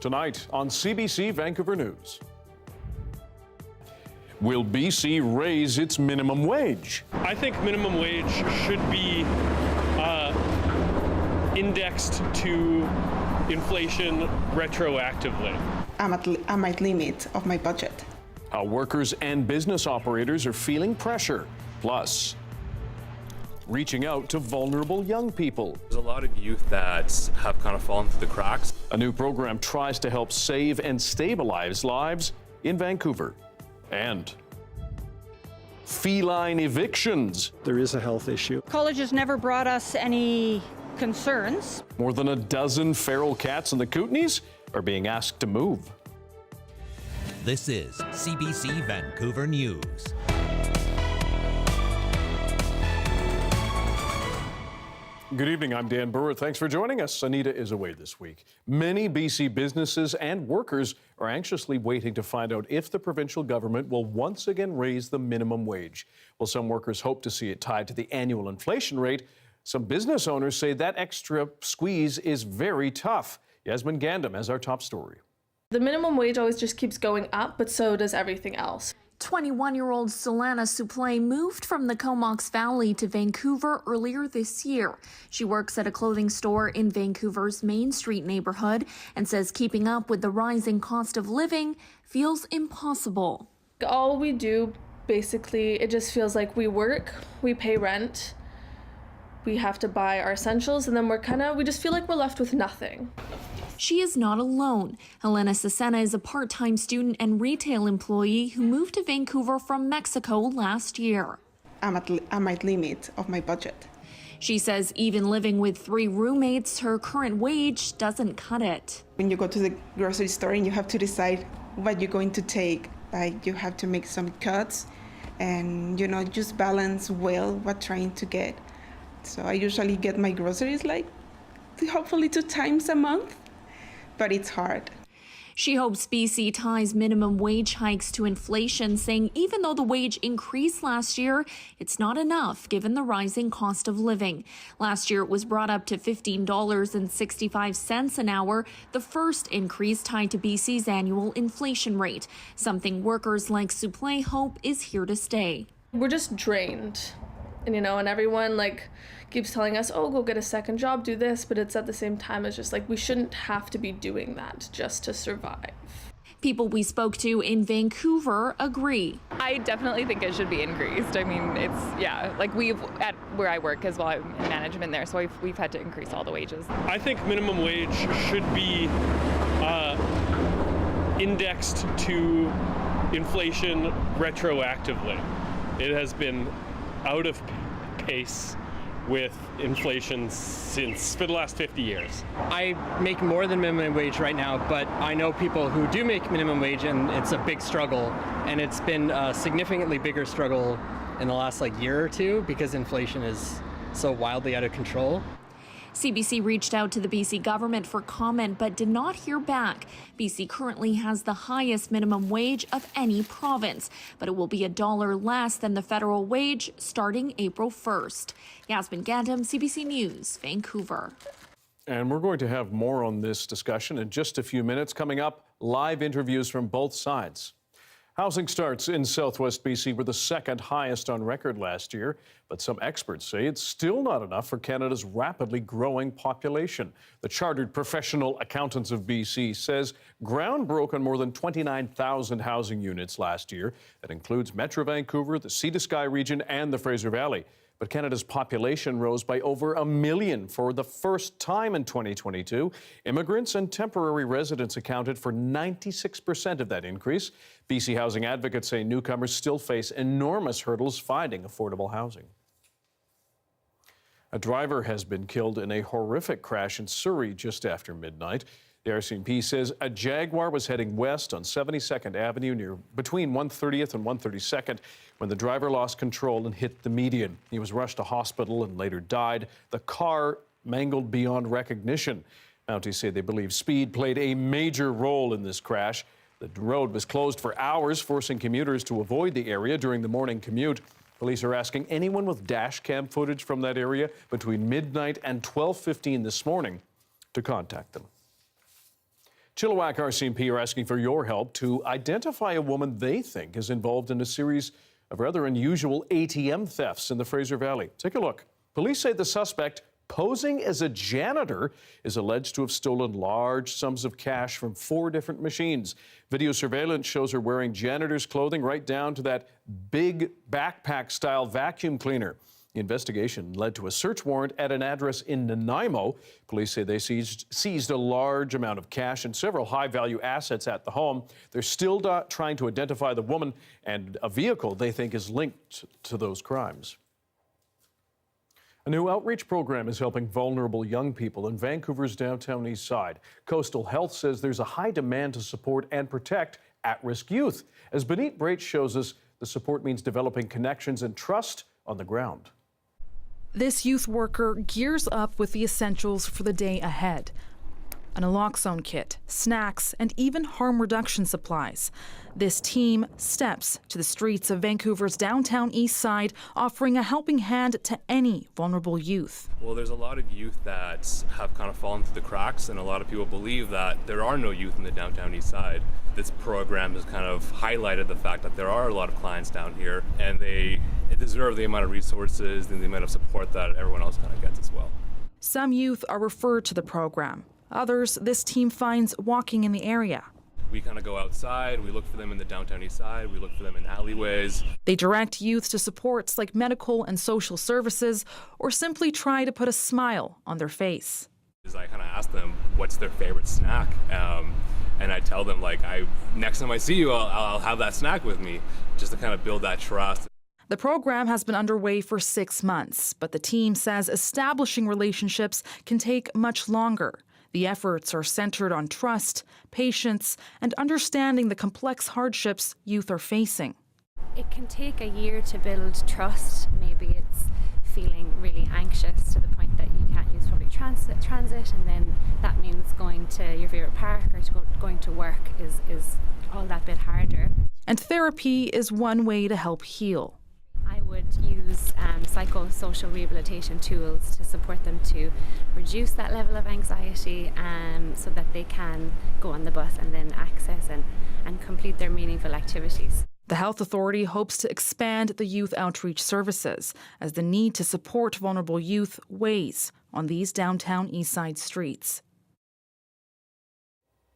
Tonight on CBC Vancouver News. Will BC raise its minimum wage? I think minimum wage should be indexed to inflation retroactively. I'm at limit of my budget. How workers and business operators are feeling pressure. Plus, reaching out to vulnerable young people. There's a lot of youth that have kind of fallen through the cracks. A new program tries to help save and stabilize lives in Vancouver. And feline evictions. There is a health issue. College has never brought us any concerns. More than a dozen feral cats in the Kootenays are being asked to move. This is CBC Vancouver News. Good evening, I'm Dan Burritt. Thanks for joining us. Anita is away this week. Many BC businesses and workers are anxiously waiting to find out if the provincial government will once again raise the minimum wage. Well, some workers hope to see it tied to the annual inflation rate. Some business owners say that extra squeeze is very tough. Yasmin Gandam has our top story. The minimum wage always just keeps going up, but so does everything else. 21-year-old Solana Suplé moved from the Comox Valley to Vancouver earlier this year. She works at a clothing store in Vancouver's Main Street neighborhood and says keeping up with the rising cost of living feels impossible. All we do, basically, it just feels like we work, we pay rent, we have to buy our essentials, and then we just feel like we're left with nothing. She is not alone. Helena Cesena is a part-time student and retail employee who moved to Vancouver from Mexico last year. I'm at limit of my budget. She says even living with 3 roommates, her current wage doesn't cut it. When you go to the grocery store and you have to decide what you're going to take, like you have to make some cuts and, just balance well what trying to get. So I usually get my groceries hopefully 2 times a month, but it's hard. She hopes BC ties minimum wage hikes to inflation, saying even though the wage increased last year, it's not enough given the rising cost of living. Last year, it was brought up to $15.65 an hour, the first increase tied to BC's annual inflation rate, something workers like Suplé hope is here to stay. We're just drained, and everyone keeps telling us, oh, go get a second job, do this, but it's at the same time, it's just we shouldn't have to be doing that just to survive. People we spoke to in Vancouver agree. I definitely think it should be increased. I mean, we've, at where I work as well, I'm in management there, so we've had to increase all the wages. I think minimum wage should be indexed to inflation retroactively. It has been out of pace with inflation for the last 50 years. I make more than minimum wage right now, but I know people who do make minimum wage, and it's a big struggle, and it's been a significantly bigger struggle in the last year or two because inflation is so wildly out of control. CBC reached out to the BC government for comment but did not hear back. BC currently has the highest minimum wage of any province, but it will be $1 less than the federal wage starting April 1st. Yasmin Gandam, CBC News, Vancouver. And we're going to have more on this discussion in just a few minutes. Coming up, live interviews from both sides. Housing starts in Southwest BC were the second highest on record last year, but some experts say it's still not enough for Canada's rapidly growing population. The Chartered Professional Accountants of BC says ground broke on more than 29,000 housing units last year. That includes Metro Vancouver, the Sea to Sky region, and the Fraser Valley. But Canada's population rose by over 1 million for the first time in 2022. Immigrants and temporary residents accounted for 96% of that increase. BC housing advocates say newcomers still face enormous hurdles finding affordable housing. A driver has been killed in a horrific crash in Surrey just after midnight. The RCMP says a Jaguar was heading west on 72nd Avenue between 130th and 132nd when the driver lost control and hit the median. He was rushed to hospital and later died. The car mangled beyond recognition. Mounties say they believe speed played a major role in this crash. The road was closed for hours, forcing commuters to avoid the area during the morning commute. Police are asking anyone with dash cam footage from that area between midnight and 12:15 this morning to contact them. Chilliwack RCMP are asking for your help to identify a woman they think is involved in a series of rather unusual ATM thefts in the Fraser Valley. Take a look. Police say the suspect, posing as a janitor, is alleged to have stolen large sums of cash from 4 different machines. Video surveillance shows her wearing janitor's clothing right down to that big backpack-style vacuum cleaner. The investigation led to a search warrant at an address in Nanaimo. Police say they seized a large amount of cash and several high-value assets at the home. They're still trying to identify the woman and a vehicle they think is linked to those crimes. A new outreach program is helping vulnerable young people in Vancouver's downtown east side. Coastal Health says there's a high demand to support and protect at-risk youth. As Benit Breit shows us, the support means developing connections and trust on the ground. This youth worker gears up with the essentials for the day ahead. An naloxone kit, snacks, and even harm reduction supplies. This team steps to the streets of Vancouver's downtown east side, offering a helping hand to any vulnerable youth. Well, there's a lot of youth that have kind of fallen through the cracks, and a lot of people believe that there are no youth in the downtown east side. This program has kind of highlighted the fact that there are a lot of clients down here, and they deserve the amount of resources and the amount of support that everyone else kind of gets as well. Some youth are referred to the program. Others, this team finds walking in the area. We kind of go outside, we look for them in the downtown east side, we look for them in alleyways. They direct youth to supports like medical and social services, or simply try to put a smile on their face. I kind of ask them what's their favorite snack, and I tell them, like, next time I see you, I'll have that snack with me, just to kind of build that trust. The program has been underway for 6 months, but the team says establishing relationships can take much longer. The efforts are centered on trust, patience, and understanding the complex hardships youth are facing. It can take a year to build trust. Maybe it's feeling really anxious to the point that you can't use public transit, and then that means going to your favorite park or going to work is all that bit harder. And therapy is one way to help heal. I would use psychosocial rehabilitation tools to support them to reduce that level of anxiety, so that they can go on the bus and then access and complete their meaningful activities. The Health Authority hopes to expand the youth outreach services as the need to support vulnerable youth weighs on these downtown east side streets.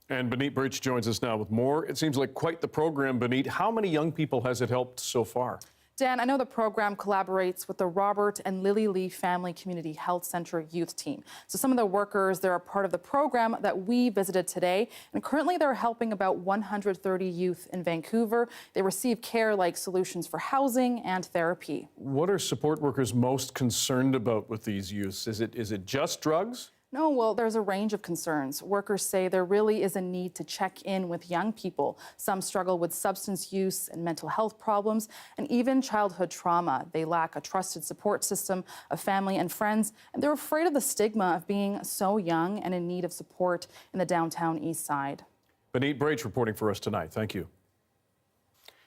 And Benit Breit joins us now with more. It seems like quite the program, Benit. How many young people has it helped so far? Dan, I know the program collaborates with the Robert and Lily Lee Family Community Health Center youth team. So some of the workers, they're a part of the program that we visited today. And currently they're helping about 130 youth in Vancouver. They receive care like solutions for housing and therapy. What are support workers most concerned about with these youths? Is it just drugs? No, well, there's a range of concerns. Workers say there really is a need to check in with young people. Some struggle with substance use and mental health problems, and even childhood trauma. They lack a trusted support system of family and friends, and they're afraid of the stigma of being so young and in need of support in the downtown east side. Benit Breit reporting for us tonight. Thank you.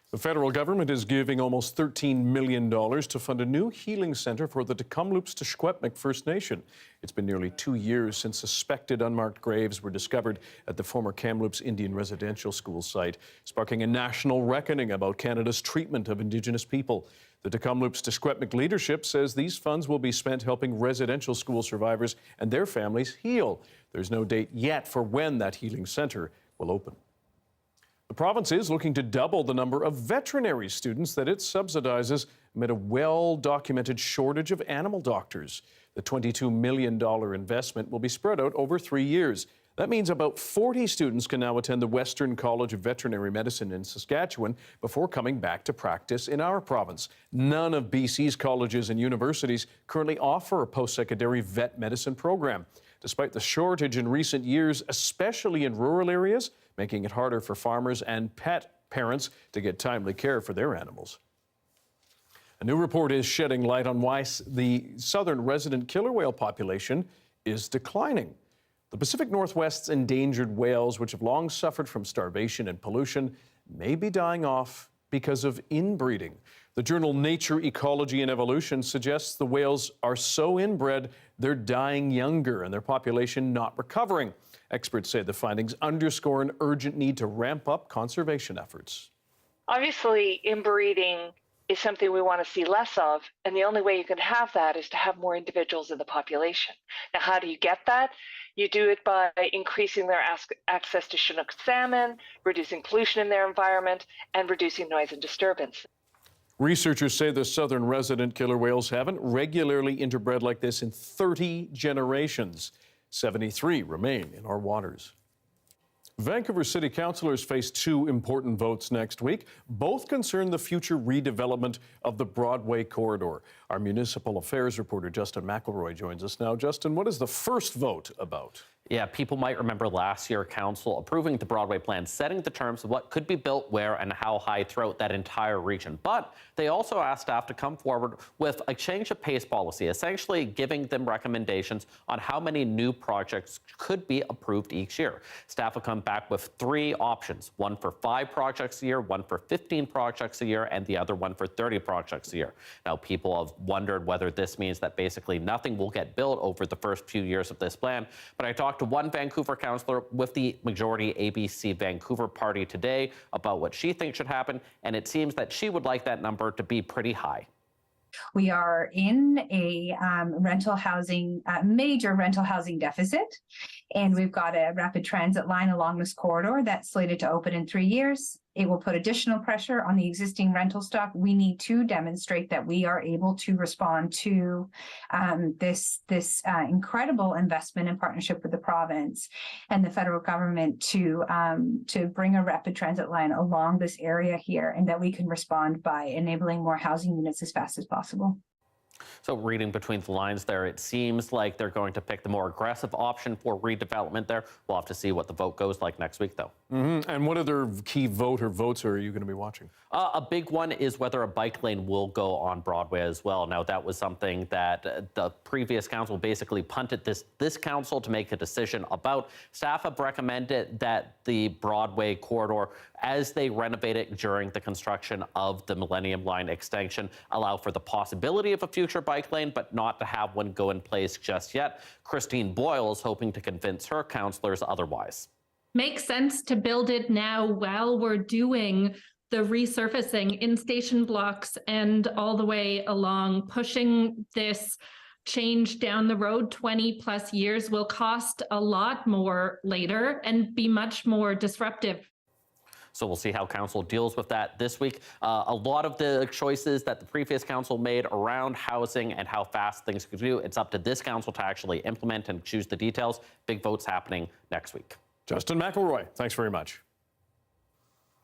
The federal government is giving almost $13 million to fund a new healing centre for the Tecumloops to Secwepemc First Nation. It's been nearly 2 years since suspected unmarked graves were discovered at the former Kamloops Indian Residential School site, sparking a national reckoning about Canada's treatment of Indigenous people. The Tecumloops to Secwepemc leadership says these funds will be spent helping residential school survivors and their families heal. There's no date yet for when that healing centre will open. The province is looking to double the number of veterinary students that it subsidizes amid a well-documented shortage of animal doctors. The $22 million investment will be spread out over 3 years. That means about 40 students can now attend the Western College of Veterinary Medicine in Saskatchewan before coming back to practice in our province. None of BC's colleges and universities currently offer a post-secondary vet medicine program. Despite the shortage in recent years, especially in rural areas, making it harder for farmers and pet parents to get timely care for their animals. A new report is shedding light on why the southern resident killer whale population is declining. The Pacific Northwest's endangered whales, which have long suffered from starvation and pollution, may be dying off because of inbreeding. The journal Nature, Ecology and Evolution suggests the whales are so inbred they're dying younger and their population not recovering. Experts say the findings underscore an urgent need to ramp up conservation efforts. Obviously, inbreeding is something we want to see less of, and the only way you can have that is to have more individuals in the population. Now, how do you get that? You do it by increasing their access to Chinook salmon, reducing pollution in their environment, and reducing noise and disturbance. Researchers say the southern resident killer whales haven't regularly interbred like this in 30 generations. 73 remain in our waters. Vancouver City Councillors face two important votes next week. Both concern the future redevelopment of the Broadway corridor. Our municipal affairs reporter Justin McElroy joins us now. Justin, what is the first vote about? Yeah, people might remember last year Council approving the Broadway plan, setting the terms of what could be built where and how high throughout that entire region. But they also asked staff to come forward with a change of pace policy, essentially giving them recommendations on how many new projects could be approved each year. Staff will come back with three options, one for 5 projects a year, one for 15 projects a year, and the other one for 30 projects a year. Now, people have wondered whether this means that basically nothing will get built over the first few years of this plan. But I talked to one Vancouver councillor with the majority ABC Vancouver party today about what she thinks should happen, and it seems that she would like that number to be pretty high. We are in a major rental housing deficit, and we've got a rapid transit line along this corridor that's slated to open in 3 years. It will put additional pressure on the existing rental stock. We need to demonstrate that we are able to respond to this incredible investment in partnership with the province and the federal government to bring a rapid transit line along this area here, and that we can respond by enabling more housing units as fast as possible. So reading between the lines there, it seems like they're going to pick the more aggressive option for redevelopment there. We'll have to see what the vote goes like next week, though. And what other key votes are you going to be watching? A big one is whether a bike lane will go on Broadway as well. Now, that was something that the previous council basically punted this council to make a decision about. Staff have recommended that the Broadway corridor, as they renovate it during the construction of the Millennium Line extension, allow for the possibility of a future bike lane, but not to have one go in place just yet. Christine Boyle is hoping to convince her councillors otherwise. Makes sense to build it now while we're doing the resurfacing in station blocks and all the way along. Pushing this change down the road 20 plus years will cost a lot more later and be much more disruptive. So we'll see how council deals with that this week. A lot of the choices that the previous council made around housing and how fast things could do, it's up to this council to actually implement and choose the details. Big votes happening next week. Justin McElroy, thanks very much.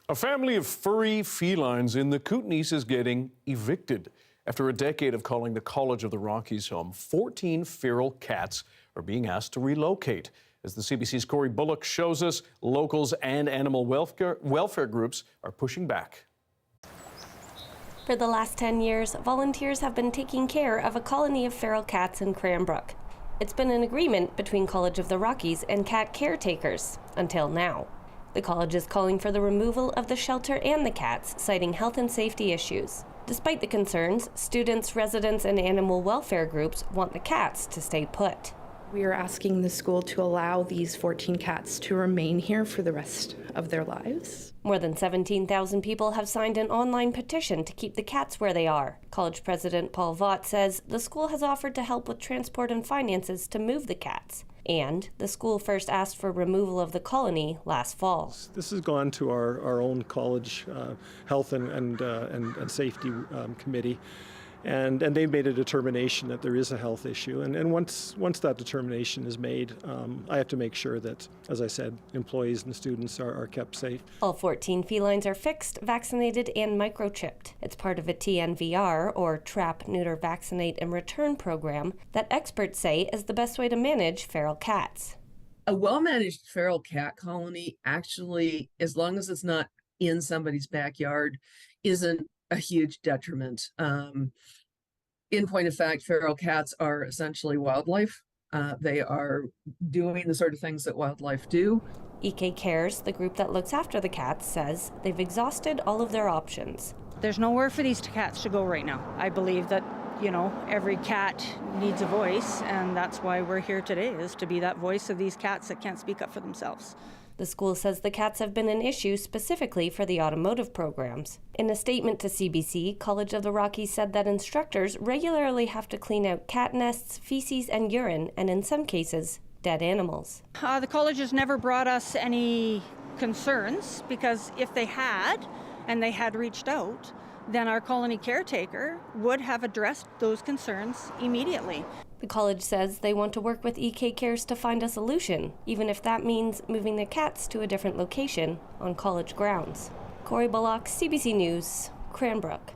A family of furry felines in the Kootenays is getting evicted. After a decade of calling the College of the Rockies home, 14 feral cats are being asked to relocate. As the CBC's Corey Bullock shows us, locals and animal welfare groups are pushing back. For the last 10 years, volunteers have been taking care of a colony of feral cats in Cranbrook. It's been an agreement between College of the Rockies and cat caretakers, until now. The college is calling for the removal of the shelter and the cats, citing health and safety issues. Despite the concerns, students, residents, and animal welfare groups want the cats to stay put. We are asking the school to allow these 14 cats to remain here for the rest of their lives. More than 17,000 people have signed an online petition to keep the cats where they are. College President Paul Vaught says the school has offered to help with transport and finances to move the cats. And the school first asked for removal of the colony last fall. This has gone to our own college health and safety committee. And they made a determination that there is a health issue. And once that determination is made, I have to make sure that, as I said, employees and students are kept safe. All 14 felines are fixed, vaccinated, and microchipped. It's part of a TNVR, or Trap, Neuter, Vaccinate, and Return program, that experts say is the best way to manage feral cats. A well-managed feral cat colony actually, as long as it's not in somebody's backyard, isn't a huge detriment. In point of fact, feral cats are essentially wildlife. They are doing the sort of things that wildlife do. EK Cares, the group that looks after the cats, says they've exhausted all of their options. There's nowhere for these cats to go right now. I believe that you know, every cat needs a voice, and that's why we're here today, is to be that voice of these cats that can't speak up for themselves. The school says the cats have been an issue specifically for the automotive programs. In a statement to CBC, College of the Rockies said that instructors regularly have to clean out cat nests, feces, and urine, and in some cases, dead animals. The college has never brought us any concerns, because if they had, and they had reached out, then our colony caretaker would have addressed those concerns immediately. The college says they want to work with EK Cares to find a solution, even if that means moving the cats to a different location on college grounds. Corey Bullock, CBC News, Cranbrook.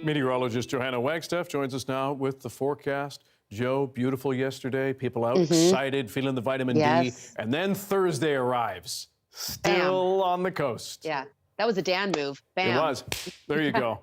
Meteorologist Johanna Wagstaffe joins us now with the forecast. Joe, beautiful yesterday. People out excited, feeling the vitamin D. And then Thursday arrives. Still on the coast. Yeah, that was a Dan move. Bam. It was. There you go.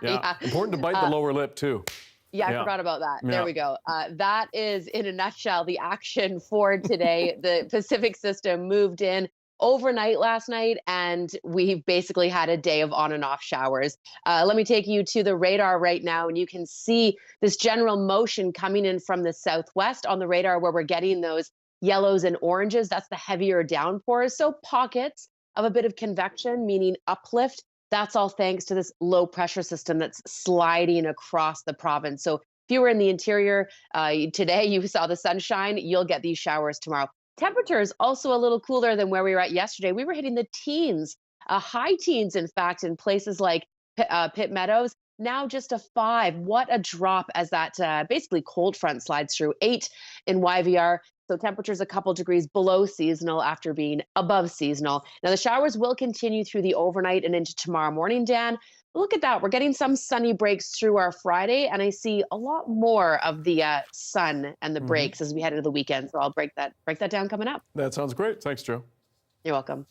Yeah. Important to bite the lower lip, too. Yeah, I forgot about that. There we go. That is, in a nutshell, the action for today. The Pacific system moved in overnight last night, and we basically had a day of on and off showers. Let me take you to the radar right now, and you can see this general motion coming in from the southwest on the radar, where we're getting those yellows and oranges. That's the heavier downpours. So pockets of a bit of convection, meaning uplift. That's all thanks to this low pressure system that's sliding across the province. So if you were in the interior today, you saw the sunshine, you'll get these showers tomorrow. Temperatures also a little cooler than where we were at yesterday. We were hitting the teens, high teens, in fact, in places like Pitt Meadows. Now just a 5. What a drop as that basically cold front slides through. 8 in YVR. So temperatures a couple degrees below seasonal after being above seasonal. Now the showers will continue through the overnight and into tomorrow morning, Dan. Look at that. We're getting some sunny breaks through our Friday, and I see a lot more of the sun and the breaks as we head into the weekend. So I'll break that down coming up. That sounds great. Thanks, Joe. You're welcome.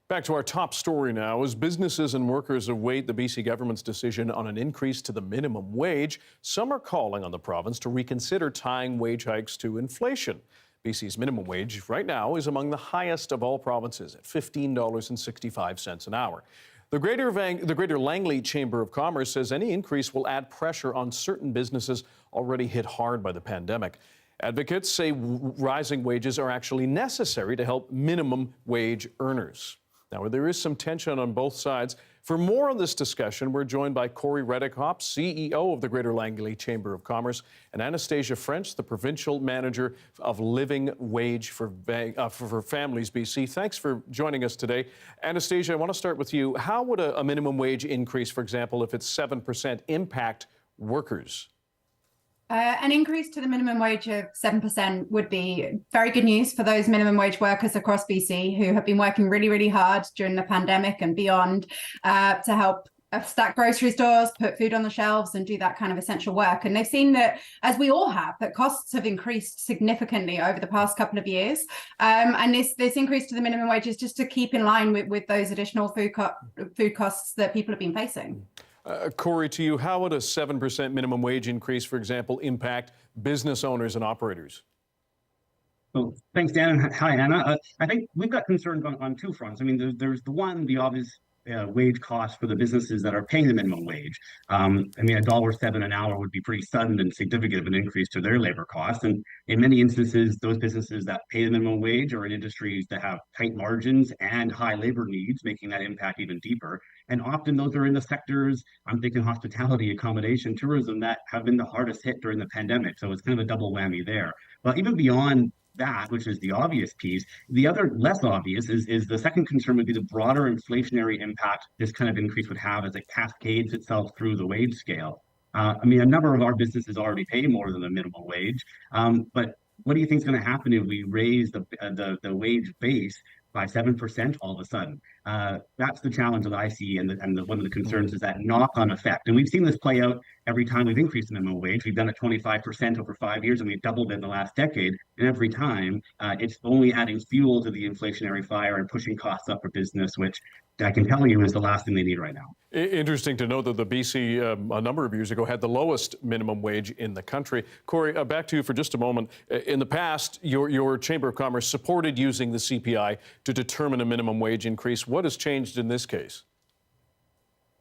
Back to our top story now. As businesses and workers await the BC government's decision on an increase to the minimum wage, some are calling on the province to reconsider tying wage hikes to inflation. BC's minimum wage right now is among the highest of all provinces at $15.65 an hour. The Greater Langley Chamber of Commerce says any increase will add pressure on certain businesses already hit hard by the pandemic. Advocates say rising wages are actually necessary to help minimum wage earners. Now, there is some tension on both sides. For more on this discussion, we're joined by Corey Reddickhoff, CEO of the Greater Langley Chamber of Commerce, and Anastasia French, the Provincial Manager of Living Wage for Families BC. Thanks for joining us today. Anastasia, I want to start with you. How would a minimum wage increase, for example, if it's 7%, impact workers? An increase to the minimum wage of 7% would be very good news for those minimum wage workers across BC who have been working really, really hard during the pandemic and beyond to help stack grocery stores, put food on the shelves and do that kind of essential work. And they've seen that, as we all have, that costs have increased significantly over the past couple of years. And this increase to the minimum wage is just to keep in line with those additional food costs that people have been facing. Corey, to you, how would a 7% minimum wage increase, for example, impact business owners and operators? Well, thanks, Dan, and hi, Anna. I think we've got concerns on two fronts. I mean, there's the obvious wage costs for the businesses that are paying the minimum wage. I mean, $1.07 an hour would be pretty sudden and significant of an increase to their labor costs. And in many instances, those businesses that pay the minimum wage are in industries that have tight margins and high labor needs, making that impact even deeper. And often those are in the sectors, I'm thinking hospitality, accommodation, tourism, that have been the hardest hit during the pandemic. So it's kind of a double whammy there. But even beyond that, which is the obvious piece, the other less obvious is the second concern would be the broader inflationary impact this kind of increase would have as it cascades itself through the wage scale. I mean, a number of our businesses already pay more than the minimum wage, but what do you think is going to happen if we raise the wage base by 7% all of a sudden? That's the challenge that I see, and one of the concerns is that knock-on effect. And we've seen this play out every time we've increased the minimum wage. We've done it 25% over 5 years, and we've doubled it in the last decade. And every time, it's only adding fuel to the inflationary fire and pushing costs up for business, which I can tell you is the last thing they need right now. Interesting to know that the BC, a number of years ago, had the lowest minimum wage in the country. Corey, back to you for just a moment. In the past, your Chamber of Commerce supported using the CPI to determine a minimum wage increase. What has changed in this case?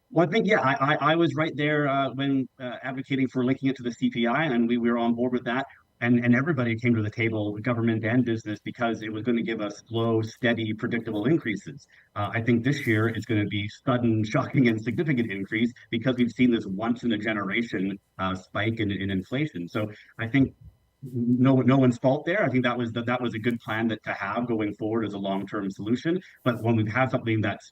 Well, I think, I was right there when advocating for linking it to the CPI, and we were on board with that. And everybody came to the table, government and business, because it was going to give us slow, steady, predictable increases. I think this year it's going to be sudden, shocking, and significant increase because we've seen this once in a generation spike in inflation. So I think no one's fault there. I think that was a good plan to have going forward as a long-term solution. But when we have something that's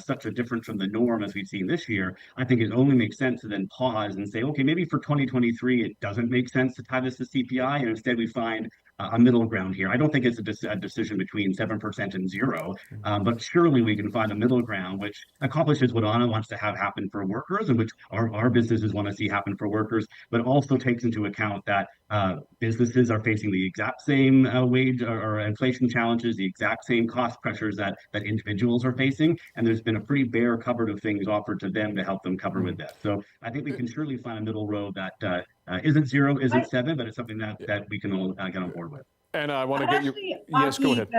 such a difference from the norm as we've seen this year, I think it only makes sense to then pause and say, okay, maybe for 2023 it doesn't make sense to tie this to CPI, and instead we find a middle ground here. I don't think it's a decision between 7% and 0, but surely we can find a middle ground which accomplishes what Anna wants to have happen for workers, and which our businesses want to see happen for workers, but also takes into account that businesses are facing the exact same wage or inflation challenges, the exact same cost pressures that individuals are facing, and there's been a pretty bare cupboard of things offered to them to help them cover with this. So I think we can surely find a middle road that isn't 0, isn't 7, but it's something that we can all get on board with. And I want to get you. Yes, go ahead.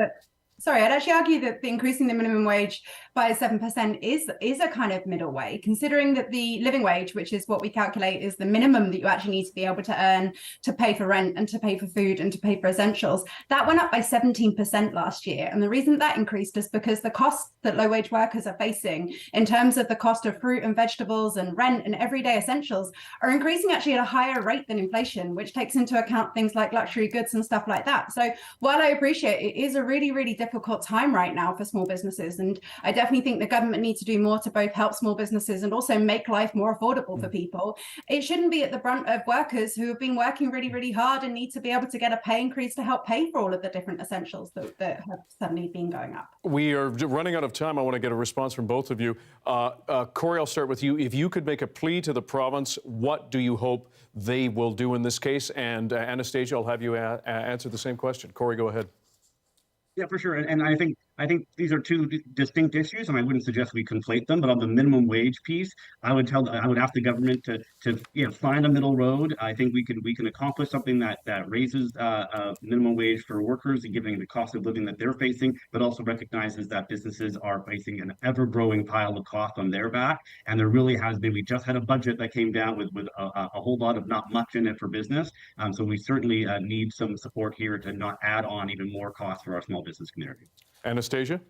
I'd actually argue that increasing the minimum wage by 7% is a kind of middle way, considering that the living wage, which is what we calculate is the minimum that you actually need to be able to earn to pay for rent and to pay for food and to pay for essentials, that went up by 17% last year. And the reason that increased is because the costs that low wage workers are facing in terms of the cost of fruit and vegetables and rent and everyday essentials are increasing actually at a higher rate than inflation, which takes into account things like luxury goods and stuff like that. So while I appreciate it is a really, really difficult time right now for small businesses, and I definitely think the government needs to do more to both help small businesses and also make life more affordable for people, it shouldn't be at the brunt of workers who have been working really, really hard and need to be able to get a pay increase to help pay for all of the different essentials that have suddenly been going up. We are running out of time. I want to get a response from both of you. Corey, I'll start with you. If you could make a plea to the province, what do you hope they will do in this case? And Anastasia, I'll have you answer the same question. Corey, go ahead. Yeah, for sure. And I think these are two distinct issues, and I wouldn't suggest we conflate them. But on the minimum wage piece, I would ask the government to find a middle road. I think we can accomplish something that raises minimum wage for workers and giving the cost of living that they're facing, but also recognizes that businesses are facing an ever-growing pile of cost on their back. And there really has been. We just had a budget that came down with a whole lot of not much in it for business. So we certainly need some support here to not add on even more costs for our small business community. Anastasia?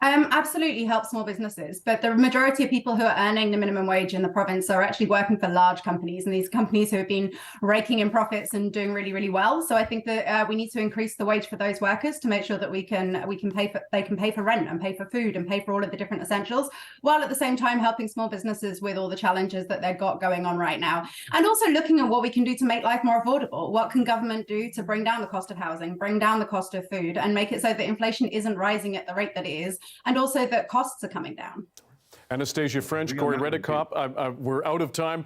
Absolutely help small businesses, but the majority of people who are earning the minimum wage in the province are actually working for large companies, and these companies who have been raking in profits and doing really, really well. So I think that we need to increase the wage for those workers to make sure that they can pay for rent and pay for food and pay for all of the different essentials, while at the same time helping small businesses with all the challenges that they've got going on right now. And also looking at what we can do to make life more affordable. What can government do to bring down the cost of housing, bring down the cost of food, and make it so that inflation isn't rising at the rate that it is, and also that costs are coming down. Anastasia French, Corey Reddekopp, we're out of time.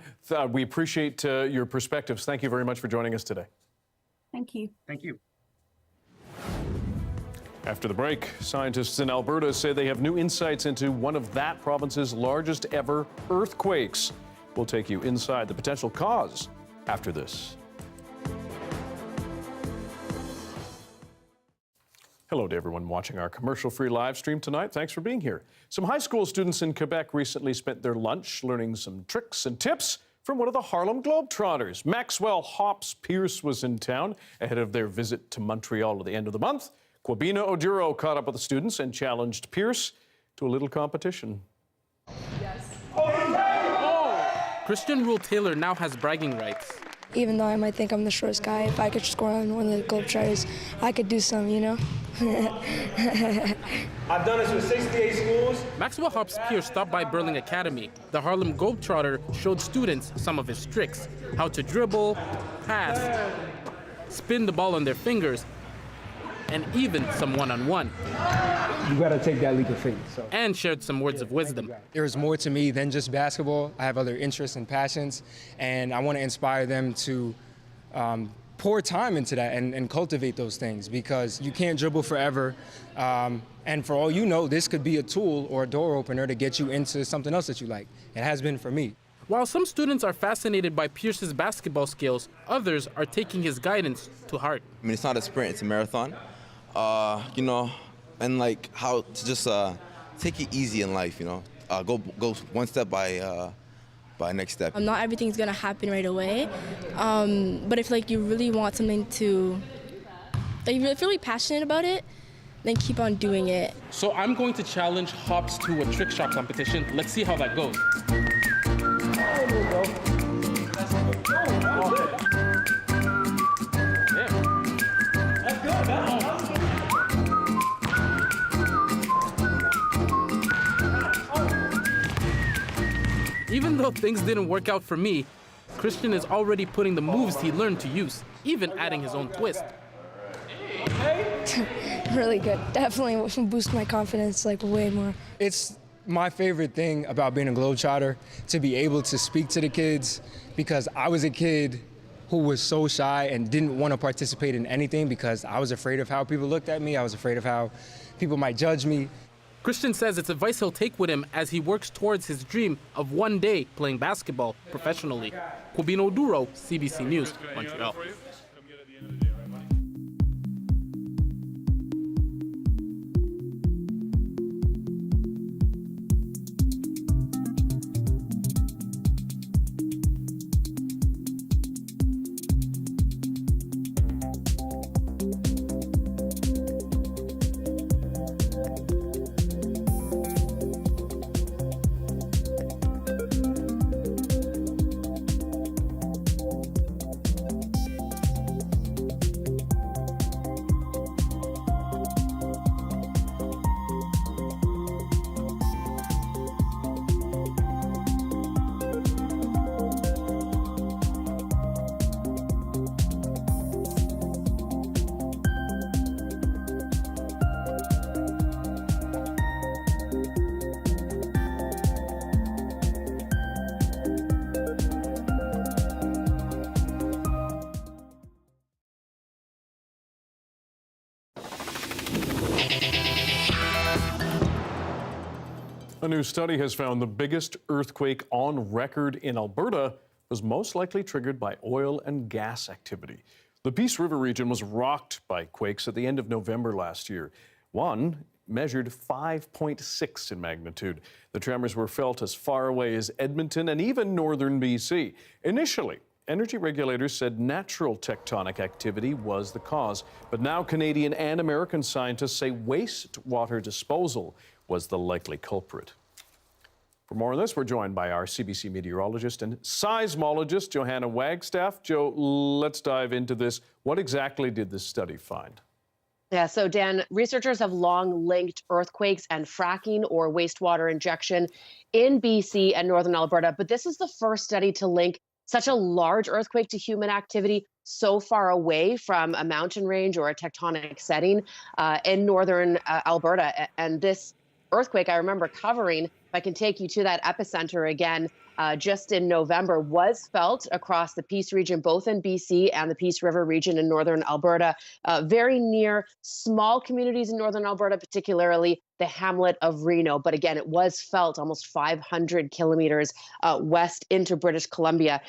We appreciate your perspectives. Thank you very much for joining us today. Thank you. Thank you. After the break, scientists in Alberta say they have new insights into one of that province's largest ever earthquakes. We'll take you inside the potential cause after this. Hello to everyone watching our commercial-free live stream tonight. Thanks for being here. Some high school students in Quebec recently spent their lunch learning some tricks and tips from one of the Harlem Globetrotters. Maxwell Hops Pierce was in town ahead of their visit to Montreal at the end of the month. Kwabena Oduro caught up with the students and challenged Pierce to a little competition. Christian Rule Taylor now has bragging rights. Even though I might think I'm the shortest guy, if I could score on one of the Globetrotters, I could do some, you know? I've done this with 68 schools. Maxwell Hops Pierce stopped by Burling Academy. The Harlem Globetrotter showed students some of his tricks, how to dribble, pass, spin the ball on their fingers, and even some one-on-one. You gotta take that leap of faith. And shared some words of wisdom. There's more to me than just basketball. I have other interests and passions, and I want to inspire them to pour time into that and cultivate those things, because you can't dribble forever. And for all you know, this could be a tool or a door opener to get you into something else that you like. It has been for me. While some students are fascinated by Pierce's basketball skills, others are taking his guidance to heart. I mean, it's not a sprint, it's a marathon. You know, and like how to just take it easy in life, you know. Go one step by next step. Not everything's gonna happen right away, but if like you really want something to, like you're really passionate about it, then keep on doing it. So I'm going to challenge Hops to a trick shot competition. Let's see how that goes. There we go. That's good. Even though things didn't work out for me, Christian is already putting the moves he learned to use, even adding his own twist. Really good. Definitely boost my confidence like way more. It's my favorite thing about being a Globetrotter, to be able to speak to the kids, because I was a kid who was so shy and didn't want to participate in anything because I was afraid of how people looked at me. I was afraid of how people might judge me. Christian says it's advice he'll take with him as he works towards his dream of one day playing basketball professionally. Kubino Duro, CBC News, Montreal. A new study has found the biggest earthquake on record in Alberta was most likely triggered by oil and gas activity. The Peace River region was rocked by quakes at the end of November last year. One measured 5.6 in magnitude. The tremors were felt as far away as Edmonton and even northern BC. Initially, energy regulators said natural tectonic activity was the cause, but now Canadian and American scientists say wastewater disposal was the likely culprit. For more on this, we're joined by our CBC meteorologist and seismologist, Johanna Wagstaffe. Jo, let's dive into this. What exactly did this study find? Yeah, so Dan, researchers have long linked earthquakes and fracking or wastewater injection in BC and northern Alberta, but this is the first study to link such a large earthquake to human activity so far away from a mountain range or a tectonic setting in northern Alberta. And this earthquake I remember covering, if I can take you to that epicenter again, just in November, was felt across the Peace region, both in BC and the Peace River region in northern Alberta, very near small communities in northern Alberta, particularly the hamlet of Reno. But again, it was felt almost 500 kilometers west into British Columbia.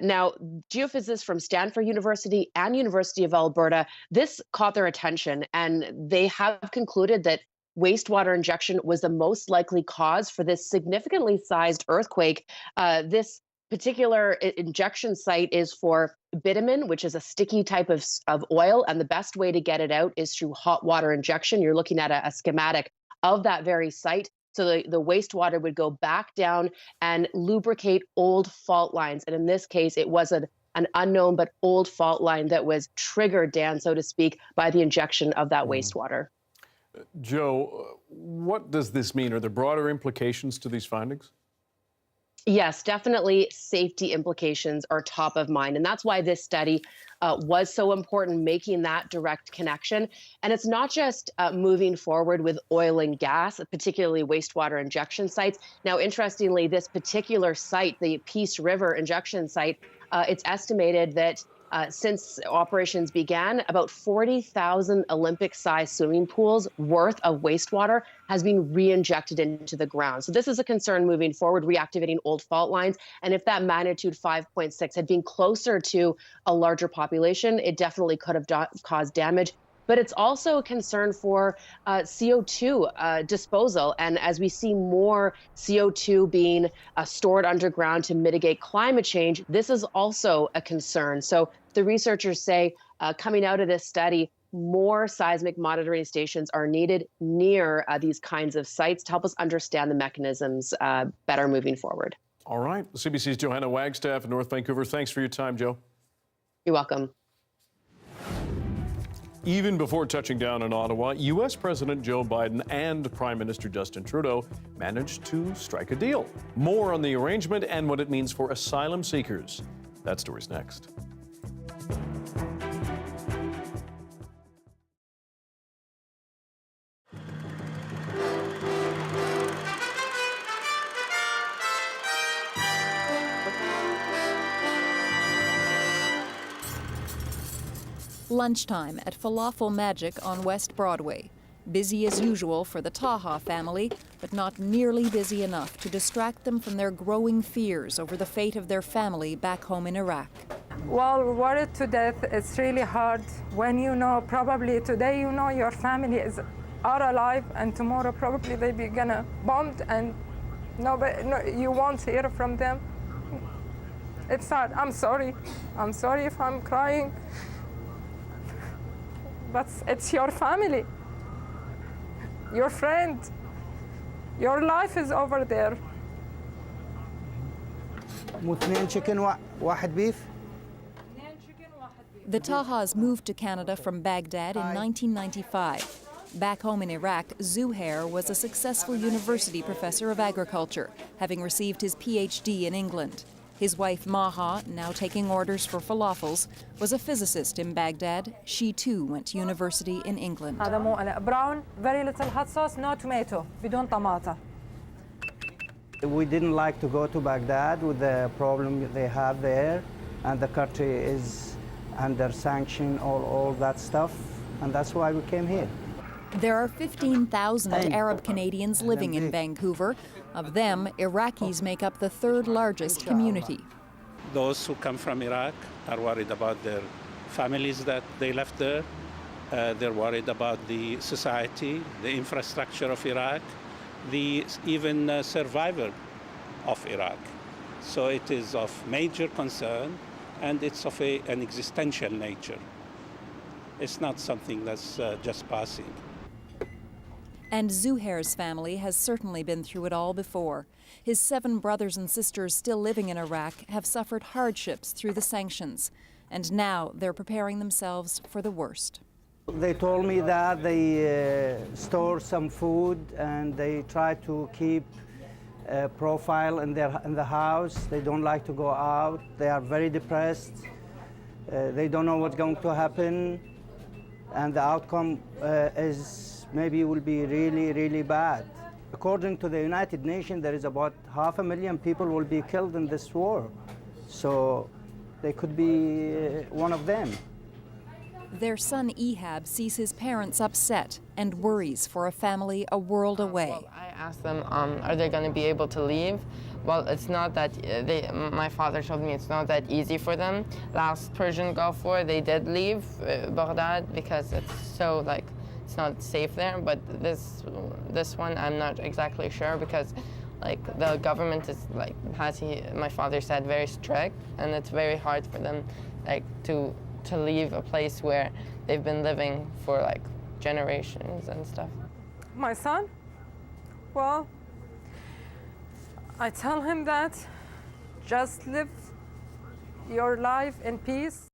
Now, geophysicists from Stanford University and University of Alberta, this caught their attention, and they have concluded that wastewater injection was the most likely cause for this significantly sized earthquake. This particular injection site is for bitumen, which is a sticky type of oil, and the best way to get it out is through hot water injection. You're looking at a schematic of that very site. So the wastewater would go back down and lubricate old fault lines. And in this case, it was an unknown but old fault line that was triggered, Dan, so to speak, by the injection of that wastewater. Jo, what does this mean? Are there broader implications to these findings? Yes, definitely safety implications are top of mind. And that's why this study was so important, making that direct connection. And it's not just moving forward with oil and gas, particularly wastewater injection sites. Now, interestingly, this particular site, the Peace River injection site, it's estimated that Since operations began, about 40,000 Olympic-sized swimming pools worth of wastewater has been re-injected into the ground. So this is a concern moving forward, reactivating old fault lines. And if that magnitude 5.6 had been closer to a larger population, it definitely could have caused damage. But it's also a concern for CO2 disposal. And as we see more CO2 being stored underground to mitigate climate change, this is also a concern. So the researchers say coming out of this study, more seismic monitoring stations are needed near these kinds of sites to help us understand the mechanisms better moving forward. All right. CBC's Johanna Wagstaffe in North Vancouver. Thanks for your time, Jo. You're welcome. Even before touching down in Ottawa, U.S. President Joe Biden and Prime Minister Justin Trudeau managed to strike a deal. More on the arrangement and what it means for asylum seekers. That story's next. Lunchtime at Falafel Magic on West Broadway. Busy as usual for the Taha family, but not nearly busy enough to distract them from their growing fears over the fate of their family back home in Iraq. Well, we're worried to death. It's really hard when you know probably today you know your family are alive and tomorrow probably they be gonna bombed and you won't hear from them. It's hard. I'm sorry. I'm sorry if I'm crying. But it's your family, your friend. Your life is over there. The Tahas moved to Canada from Baghdad in 1995. Back home in Iraq, Zuhair was a successful university professor of agriculture, having received his PhD in England. His wife Maha, now taking orders for falafels, was a physicist in Baghdad. She too went to university in England. Brown, very little hot sauce, no tomato, بدون طماطة. We didn't like to go to Baghdad with the problem they have there, and the country is under sanction, all that stuff, and that's why we came here. There are 15,000 Arab Canadians living in Vancouver. Of them, Iraqis make up the third largest community. Those who come from Iraq are worried about their families that they left there. They're worried about the society, the infrastructure of Iraq, the even survival of Iraq. So it is of major concern, and it's of an existential nature. It's not something that's just passing. And Zuhair's family has certainly been through it all before. His 7 brothers and sisters still living in Iraq have suffered hardships through the sanctions, and now they're preparing themselves for the worst. They told me that they store some food and they try to keep a profile in the house. They don't like to go out. They are very depressed. They don't know what's going to happen, and the outcome is maybe will be really, really bad. According to the United Nations, there is about 500,000 people will be killed in this war. So they could be one of them. Their son Ehab sees his parents upset and worries for a family a world away. Well, I asked them, are they going to be able to leave? Well, it's not that, my father told me it's not that easy for them. Last Persian Gulf War, they did leave Baghdad because it's so it's not safe there, but this one I'm not exactly sure because the government is my father said, very strict, and it's very hard for them to leave a place where they've been living for generations and stuff. My son? Well, I tell him that just live your life in peace.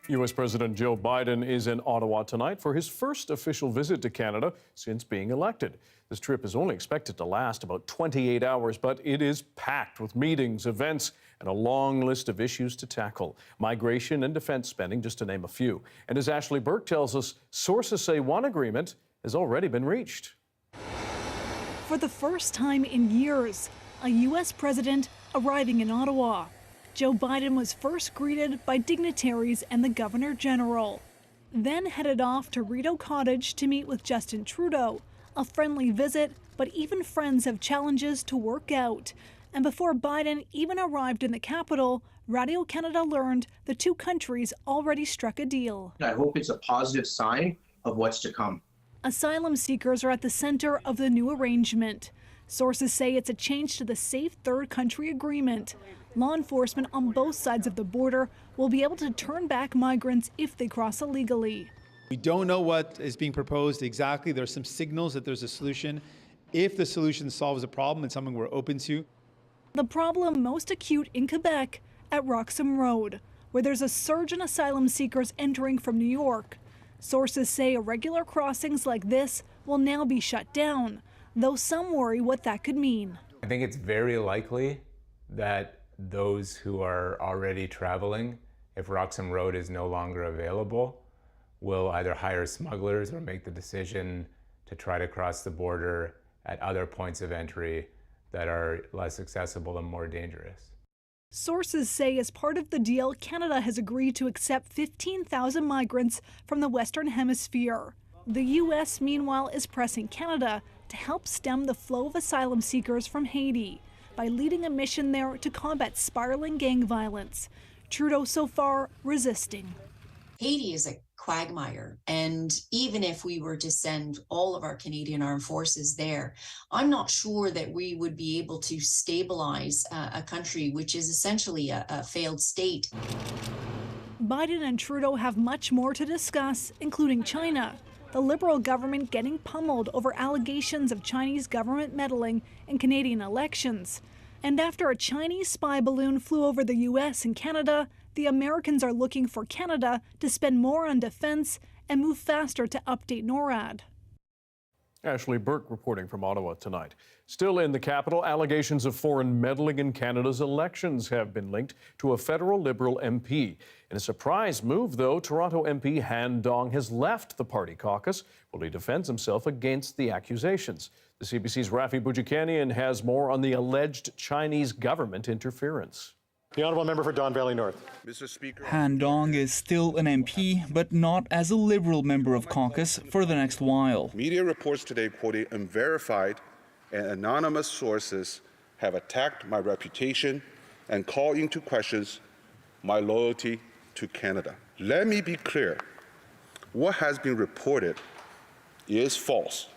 U.S. President Joe Biden is in Ottawa tonight for his first official visit to Canada since being elected. This trip is only expected to last about 28 hours, but it is packed with meetings, events, and a long list of issues to tackle. Migration and defense spending, just to name a few. And as Ashley Burke tells us, sources say one agreement has already been reached. For the first time in years, a U.S. president arriving in Ottawa. Joe Biden was first greeted by dignitaries and the Governor General, then headed off to Rideau Cottage to meet with Justin Trudeau. A friendly visit, but even friends have challenges to work out. And before Biden even arrived in the capital, Radio Canada learned the two countries already struck a deal. I hope it's a positive sign of what's to come. Asylum seekers are at the center of the new arrangement. Sources say it's a change to the Safe Third Country Agreement. Law enforcement on both sides of the border will be able to turn back migrants if they cross illegally. We don't know what is being proposed exactly. There's some signals that there's a solution. If the solution solves a problem, it's something we're open to. The problem most acute in Quebec at Roxham Road, where there's a surge in asylum seekers entering from New York. Sources say irregular crossings like this will now be shut down, though some worry what that could mean. I think it's very likely that those who are already traveling, if Roxham Road is no longer available, will either hire smugglers or make the decision to try to cross the border at other points of entry that are less accessible and more dangerous. Sources say as part of the deal, Canada has agreed to accept 15,000 migrants from the Western Hemisphere. The U.S., meanwhile, is pressing Canada to help stem the flow of asylum seekers from Haiti by leading a mission there to combat spiraling gang violence. Trudeau so far resisting. Haiti is a quagmire, and even if we were to send all of our Canadian armed forces there, I'm not sure that we would be able to stabilize a country which is essentially a failed state. Biden and Trudeau have much more to discuss, including China. The Liberal government getting pummeled over allegations of Chinese government meddling in Canadian elections. And after a Chinese spy balloon flew over the U.S. and Canada, the Americans are looking for Canada to spend more on defense and move faster to update NORAD. Ashley Burke reporting from Ottawa tonight. Still in the capital, allegations of foreign meddling in Canada's elections have been linked to a federal Liberal MP. In a surprise move, though, Toronto MP Han Dong has left the party caucus while he defends himself against the accusations. The CBC's Rafi Boudjikanian has more on the alleged Chinese government interference. The Honourable Member for Don Valley North. Mr. Speaker. Han Dong is still an MP, but not as a Liberal member of caucus for the next while. Media reports today quoting unverified and anonymous sources have attacked my reputation and called into questions my loyalty to Canada. Let me be clear. What has been reported is false,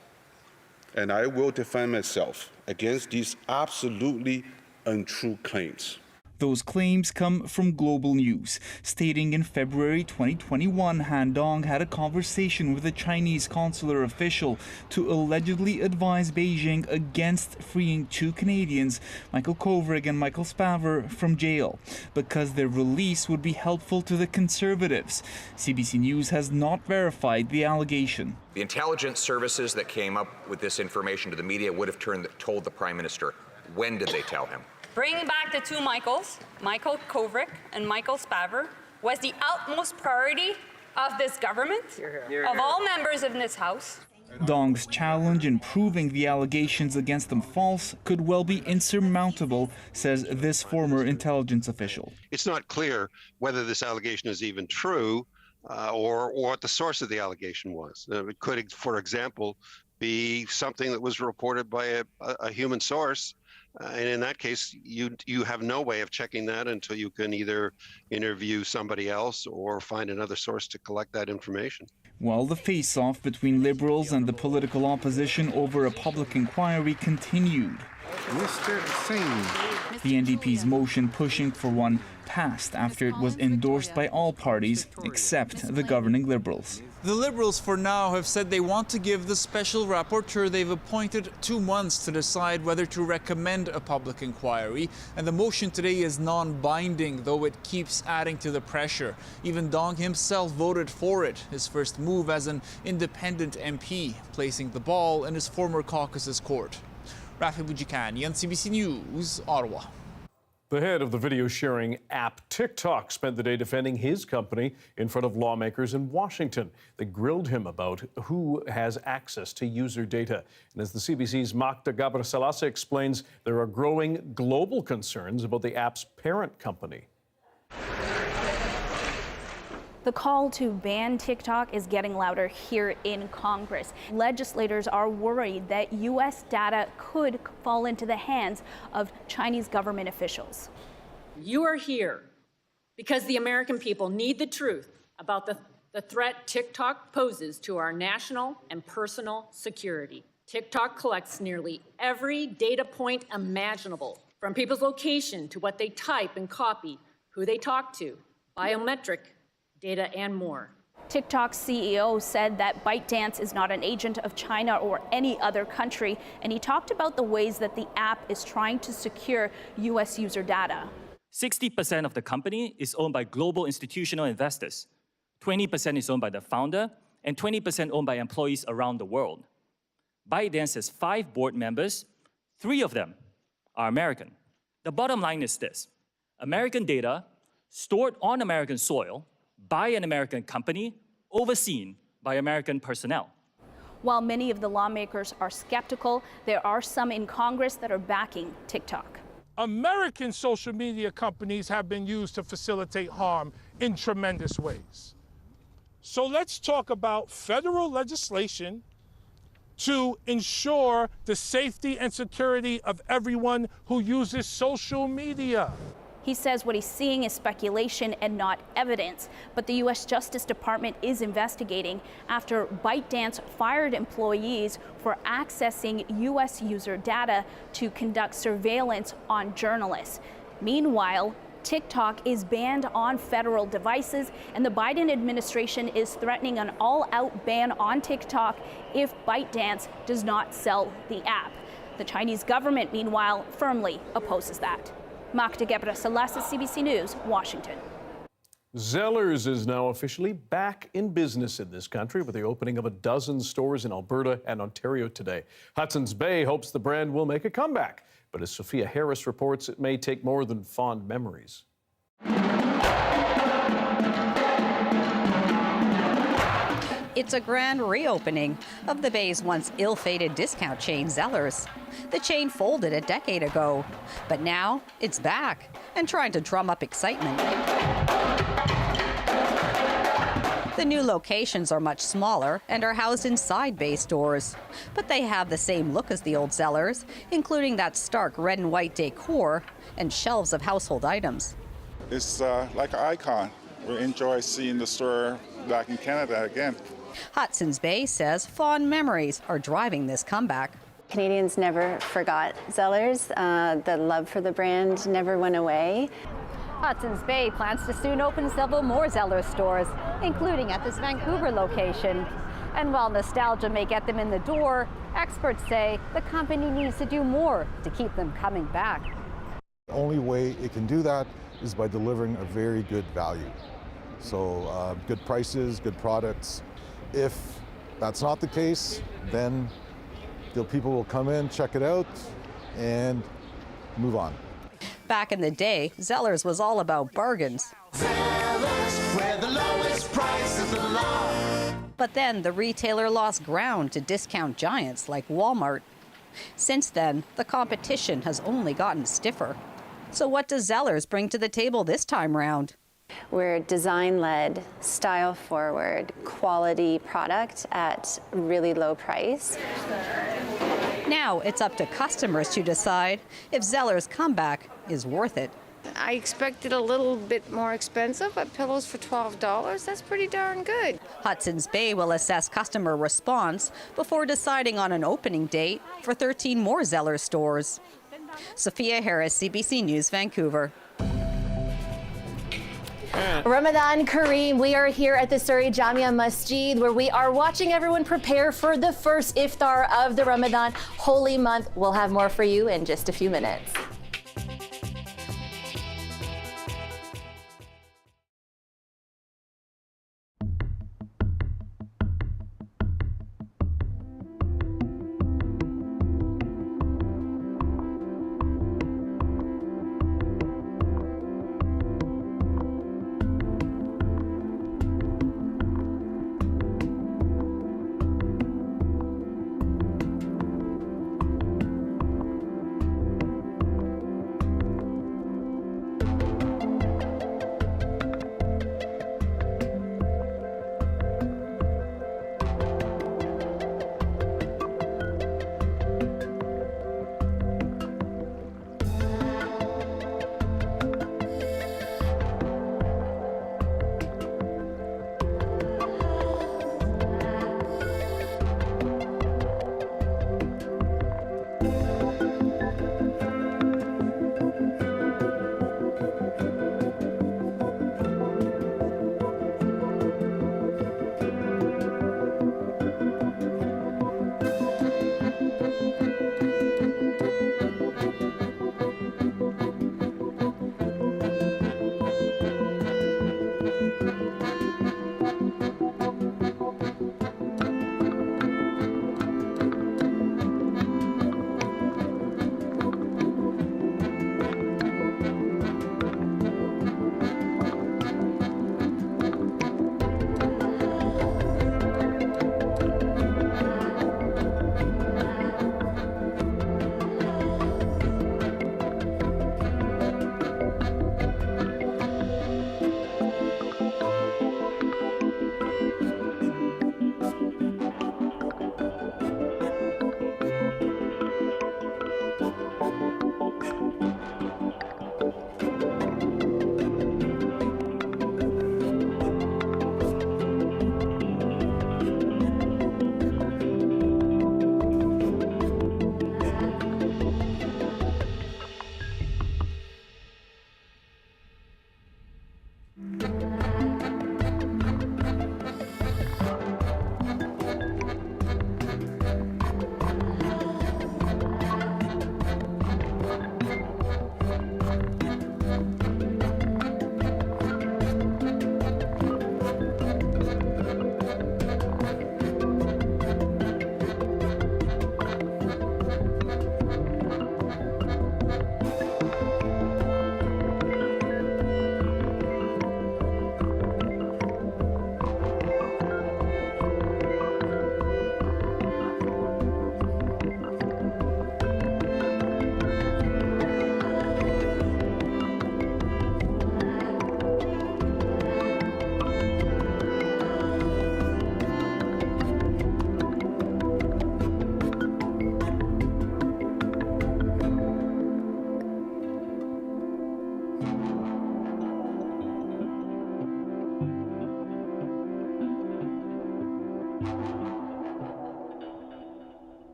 and I will defend myself against these absolutely untrue claims. Those claims come from Global News, stating in February 2021 Han Dong had a conversation with a Chinese consular official to allegedly advise Beijing against freeing two Canadians, Michael Kovrig and Michael Spavor, from jail, because their release would be helpful to the Conservatives. CBC News has not verified the allegation. The intelligence services that came up with this information to the media would have told the Prime Minister. When did they tell him? Bringing back the two Michaels, Michael Kovrig and Michael Spavor, was the utmost priority of this government, of all members of this House. Dong's challenge in proving the allegations against them false could well be insurmountable, says this former intelligence official. It's not clear whether this allegation is even true or what the source of the allegation was. It could, for example, be something that was reported by a human source. And in that case, you have no way of checking that until you can either interview somebody else or find another source to collect that information. While the face-off between Liberals and the political opposition over a public inquiry continued. Mr. Singh. The NDP's motion pushing for one passed after it was endorsed by all parties except the governing Liberals. The Liberals for now have said they want to give the special rapporteur they've appointed 2 months to decide whether to recommend a public inquiry, and the motion today is non-binding, though it keeps adding to the pressure. Even Dong himself voted for it, his first move as an independent MP, placing the ball in his former caucus's court. Rafi Boudjikanian, CBC News, Ottawa. The head of the video sharing app TikTok spent the day defending his company in front of lawmakers in Washington. They grilled him about who has access to user data. And as the CBC's Magda Gabriselassie explains, there are growing global concerns about the app's parent company. The call to ban TikTok is getting louder here in Congress. Legislators are worried that U.S. data could fall into the hands of Chinese government officials. You are here because the American people need the truth about the threat TikTok poses to our national and personal security. TikTok collects nearly every data point imaginable, from people's location to what they type and copy, who they talk to, biometric data, and more. TikTok's CEO said that ByteDance is not an agent of China or any other country, and he talked about the ways that the app is trying to secure U.S. user data. 60% of the company is owned by global institutional investors, 20% is owned by the founder, and 20% owned by employees around the world. ByteDance has 5 board members, 3 of them are American. The bottom line is this: American data stored on American soil by an American company, overseen by American personnel. While many of the lawmakers are skeptical, there are some in Congress that are backing TikTok. American social media companies have been used to facilitate harm in tremendous ways. So let's talk about federal legislation to ensure the safety and security of everyone who uses social media. He says what he's seeing is speculation and not evidence, but the U.S. Justice Department is investigating after ByteDance fired employees for accessing U.S. user data to conduct surveillance on journalists. Meanwhile, TikTok is banned on federal devices, and the Biden administration is threatening an all-out ban on TikTok if ByteDance does not sell the app. The Chinese government, meanwhile, firmly opposes that. Magda Gabriselassie, CBC News, Washington. Zellers is now officially back in business in this country with the opening of a dozen stores in Alberta and Ontario today. Hudson's Bay hopes the brand will make a comeback, but as Sophia Harris reports, it may take more than fond memories. It's a grand reopening of the Bay's once ill-fated discount chain Zellers. The chain folded a decade ago, but now it's back and trying to drum up excitement. The new locations are much smaller and are housed inside Bay stores, but they have the same look as the old Zellers, including that stark red and white decor and shelves of household items. It's like an icon. We enjoy seeing the store back in Canada again. Hudson's Bay says fond memories are driving this comeback. Canadians never forgot Zellers. The love for the brand never went away. Hudson's Bay plans to soon open several more Zellers stores, including at this Vancouver location. And while nostalgia may get them in the door, experts say the company needs to do more to keep them coming back. The only way it can do that is by delivering a very good value. So good prices, good products. If that's not the case, then the people will come in, check it out, and move on. Back in the day, Zellers was all about bargains. Zellers, where the lowest price is the law. But then the retailer lost ground to discount giants like Walmart. Since then, the competition has only gotten stiffer. So what does Zellers bring to the table this time round? We're design-led, style-forward, quality product at really low price. Now it's up to customers to decide if Zellers' comeback is worth it. I expected a little bit more expensive, but pillows for $12, that's pretty darn good. Hudson's Bay will assess customer response before deciding on an opening date for 13 more Zellers stores. Sophia Harris, CBC News, Vancouver. Ramadan Kareem, we are here at the Surrey Jamia Masjid where we are watching everyone prepare for the first iftar of the Ramadan holy month. We'll have more for you in just a few minutes.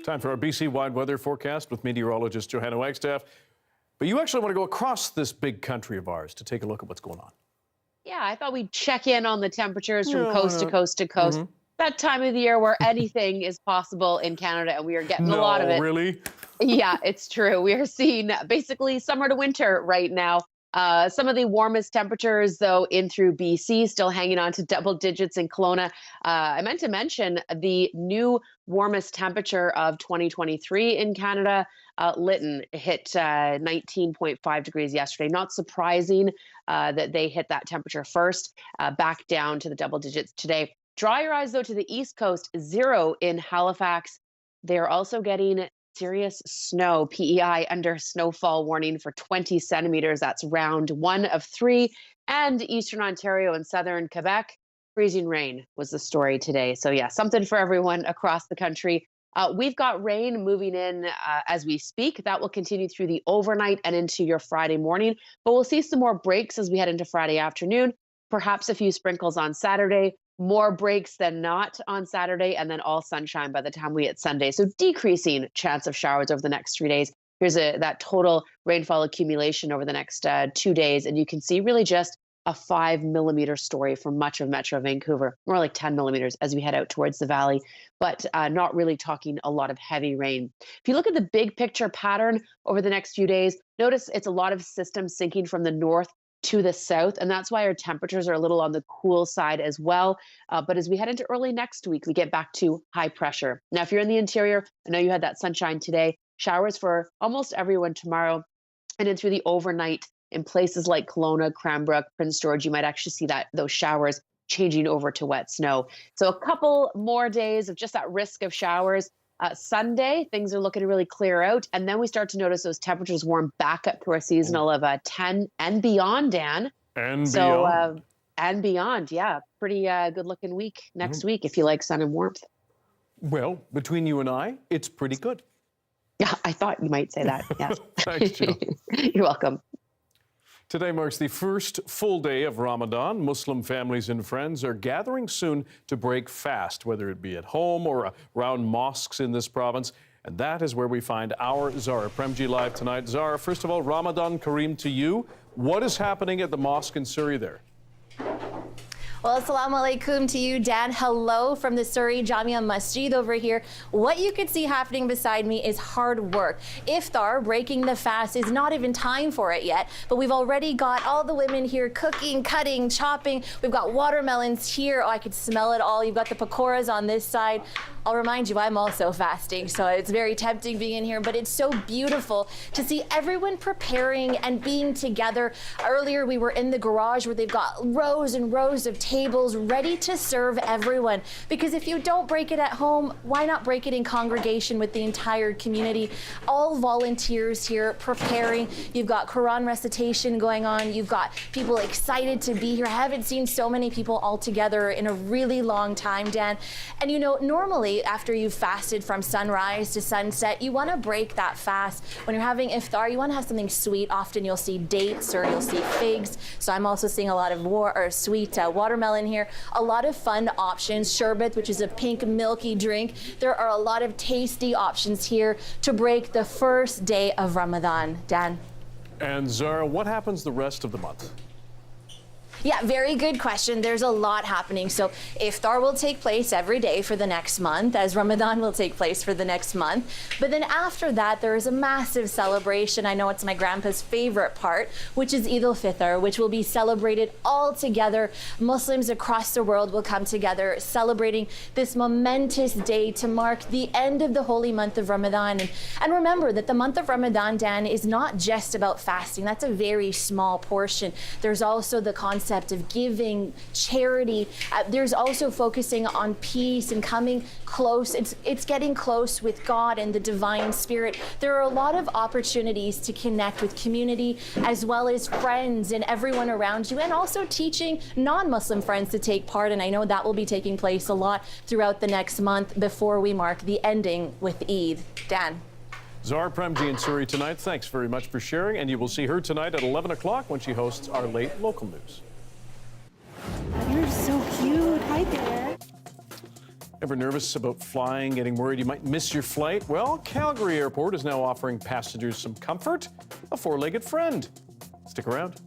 Time for our BC-wide weather forecast with meteorologist Johanna Wagstaffe. But you actually want to go across this big country of ours to take a look at what's going on. Yeah, I thought we'd check in on the temperatures from coast to coast to coast. That time of the year where anything is possible in Canada, and we are getting a lot of it. Really? Yeah, it's true. We are seeing basically summer to winter right now. Some of the warmest temperatures, though, in through BC, still hanging on to double digits in Kelowna. I meant to mention the new warmest temperature of 2023 in Canada. Lytton hit 19.5 degrees yesterday. Not surprising that they hit that temperature first, back down to the double digits today. Dry your eyes, though, to the east coast, 0 in Halifax. They're also getting serious snow, PEI under snowfall warning for 20 centimeters. That's round 1 of 3. And Eastern Ontario and Southern Quebec, freezing rain was the story today. So yeah, something for everyone across the country. We've got rain moving in as we speak. That will continue through the overnight and into your Friday morning. But we'll see some more breaks as we head into Friday afternoon. Perhaps a few sprinkles on Saturday. More breaks than not on Saturday, and then all sunshine by the time we hit Sunday. So decreasing chance of showers over the next 3 days. Here's that total rainfall accumulation over the next 2 days. And you can see really just a 5 millimeter story for much of Metro Vancouver, more like 10 millimeters as we head out towards the valley, but not really talking a lot of heavy rain. If you look at the big picture pattern over the next few days, notice it's a lot of systems sinking from the north to the south, and that's why our temperatures are a little on the cool side as well. But as we head into early next week, we get back to high pressure. Now, if you're in the interior, I know you had that sunshine today, showers for almost everyone tomorrow, and then through the overnight in places like Kelowna, Cranbrook, Prince George, you might actually see those showers changing over to wet snow. So a couple more days of just that risk of showers. Sunday, things are looking to really clear out. And then we start to notice those temperatures warm back up to our seasonal of 10 and beyond, Dan. And beyond. And beyond, yeah. Pretty good looking week next week if you like sun and warmth. Well, between you and I, it's pretty good. Yeah, I thought you might say that. Yeah. Thanks, Joe. You're welcome. Today marks the first full day of Ramadan. Muslim families and friends are gathering soon to break fast, whether it be at home or around mosques in this province. And that is where we find our Zara Premji live tonight. Zara, first of all, Ramadan Kareem to you. What is happening at the mosque in Surrey there? Well, assalamu alaikum to you, Dan. Hello from the Surrey Jamia Masjid over here. What you can see happening beside me is hard work. Iftar, breaking the fast, is not even time for it yet, but we've already got all the women here cooking, cutting, chopping. We've got watermelons here. Oh, I could smell it all. You've got the pakoras on this side. I'll remind you, I'm also fasting, so it's very tempting being in here, but it's so beautiful to see everyone preparing and being together. Earlier, we were in the garage where they've got rows and rows of tables ready to serve everyone, because if you don't break it at home, why not break it in congregation with the entire community? All volunteers here preparing. You've got Quran recitation going on. You've got people excited to be here. I haven't seen so many people all together in a really long time, Dan. And you know, normally after you've fasted from sunrise to sunset, you want to break that fast. When you're having iftar, you want to have something sweet. Often you'll see dates or you'll see figs. So I'm also seeing a lot of sweet watermelon here. A lot of fun options. Sherbet, which is a pink milky drink. There are a lot of tasty options here to break the first day of Ramadan. Dan. And Zara, what happens the rest of the month? Yeah, very good question. There's a lot happening. So Iftar will take place every day for the next month, as Ramadan will take place for the next month. But then after that, there is a massive celebration. I know it's my grandpa's favorite part, which is Eid al-Fitr, which will be celebrated all together. Muslims across the world will come together celebrating this momentous day to mark the end of the holy month of Ramadan. And remember that the month of Ramadan, Dan, is not just about fasting. That's a very small portion. There's also the concept of giving, charity. There's also focusing on peace and coming close. It's getting close with God and the divine spirit. There are a lot of opportunities to connect with community as well as friends and everyone around you, and also teaching non-Muslim friends to take part. And I know that will be taking place a lot throughout the next month before we mark the ending with Eid. Dan. Zara Premji in Surrey tonight. Thanks very much for sharing. And you will see her tonight at 11 o'clock when she hosts our late local news. You're so cute. Hi there. Ever nervous about flying, getting worried you might miss your flight? Well, Calgary Airport is now offering passengers some comfort, a four-legged friend. Stick around.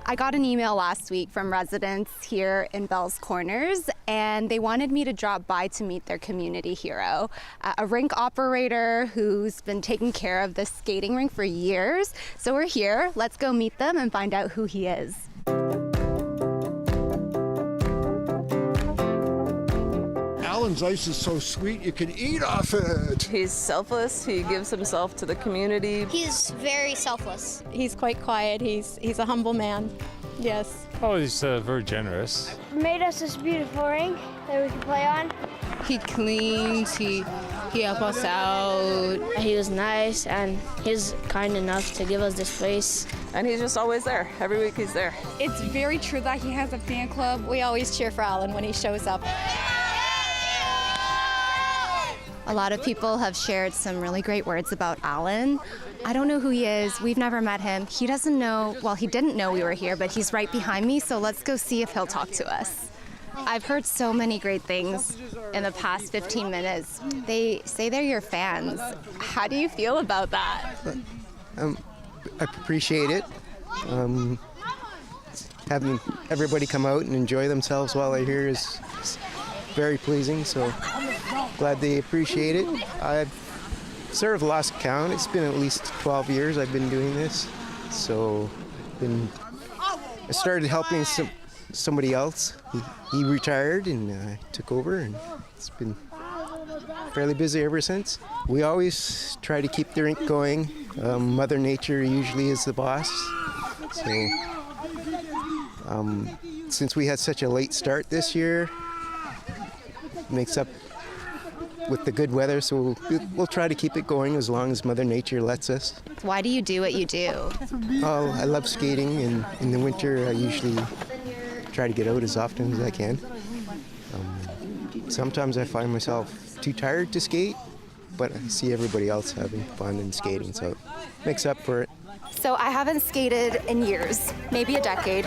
I got an email last week from residents here in Bell's Corners, and they wanted me to drop by to meet their community hero, a rink operator who's been taking care of this skating rink for years. So we're here. Let's go meet them and find out who he is. Alan's ice is so sweet you can eat off it. He's selfless. He gives himself to the community. He's very selfless. He's quite quiet. He's a humble man. Yes. Oh, he's very generous. Made us this beautiful rink that we can play on. He cleans, he helps us out. He was nice and he's kind enough to give us this place. And he's just always there. Every week he's there. It's very true that he has a fan club. We always cheer for Alan when he shows up. A lot of people have shared some really great words about Alan. I don't know who he is. We've never met him. He doesn't know, well, he didn't know we were here, but he's right behind me, so let's go see if he'll talk to us. I've heard so many great things in the past 15 minutes. They say they're your fans. How do you feel about that? I appreciate it. Having everybody come out and enjoy themselves while they're here is very pleasing, so glad they appreciate it. I've sort of lost count. It's been at least 12 years I've been doing this. So I started helping somebody else. He retired and I took over, and it's been fairly busy ever since. We always try to keep the rink going. Mother Nature usually is the boss. So since we had such a late start this year, makes up with the good weather, so we'll try to keep it going as long as Mother Nature lets us. Why do you do what you do? Oh, I love skating, and in the winter I usually try to get out as often as I can. Sometimes I find myself too tired to skate, but I see everybody else having fun and skating, so it makes up for it. So I haven't skated in years, maybe a decade,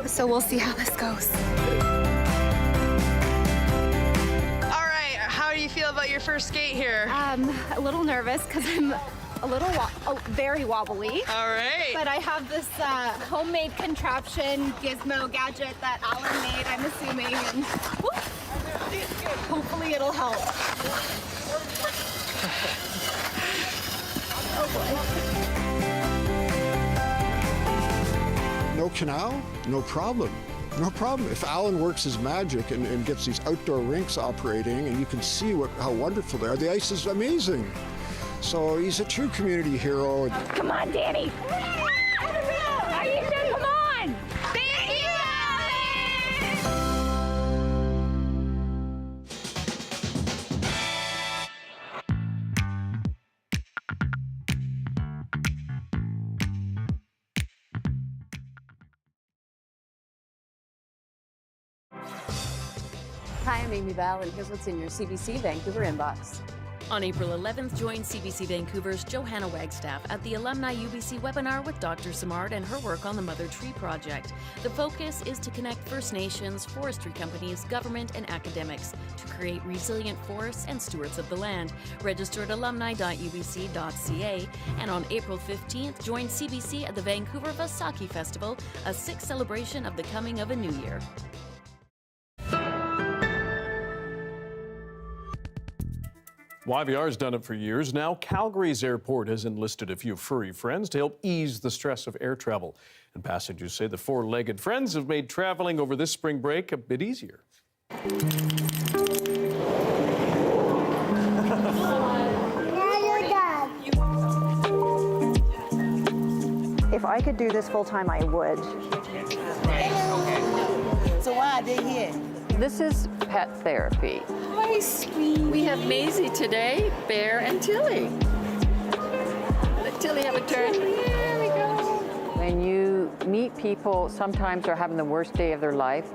so we'll see how this goes. How do you feel about your first skate here? A little nervous because I'm a little very wobbly. All right. But I have this homemade contraption gizmo gadget that Alan made, I'm assuming, and hopefully it'll help. No canal? No problem. No problem. If Alan works his magic and gets these outdoor rinks operating, and you can see how wonderful they are. The ice is amazing. So he's a true community hero. Come on, Danny. Are you sure? Come on. Thank you, Hi, I'm Amy Bell, and here's what's in your CBC Vancouver inbox. On April 11th, join CBC Vancouver's Johanna Wagstaffe at the Alumni UBC webinar with Dr. Simard and her work on the Mother Tree Project. The focus is to connect First Nations, forestry companies, government, and academics to create resilient forests and stewards of the land. Register at alumni.ubc.ca. And on April 15th, join CBC at the Vancouver Vaisakhi Festival, a sixth celebration of the coming of a new year. YVR's done it for years. Now Calgary's airport has enlisted a few furry friends to help ease the stress of air travel. And passengers say the four-legged friends have made traveling over this spring break a bit easier. If I could do this full-time, I would. So why are they here? This is pet therapy. Hi, sweet. We have Maisie today, Bear, and Tilly. Let Tilly have a turn. There we go. When you meet people, sometimes they're having the worst day of their life,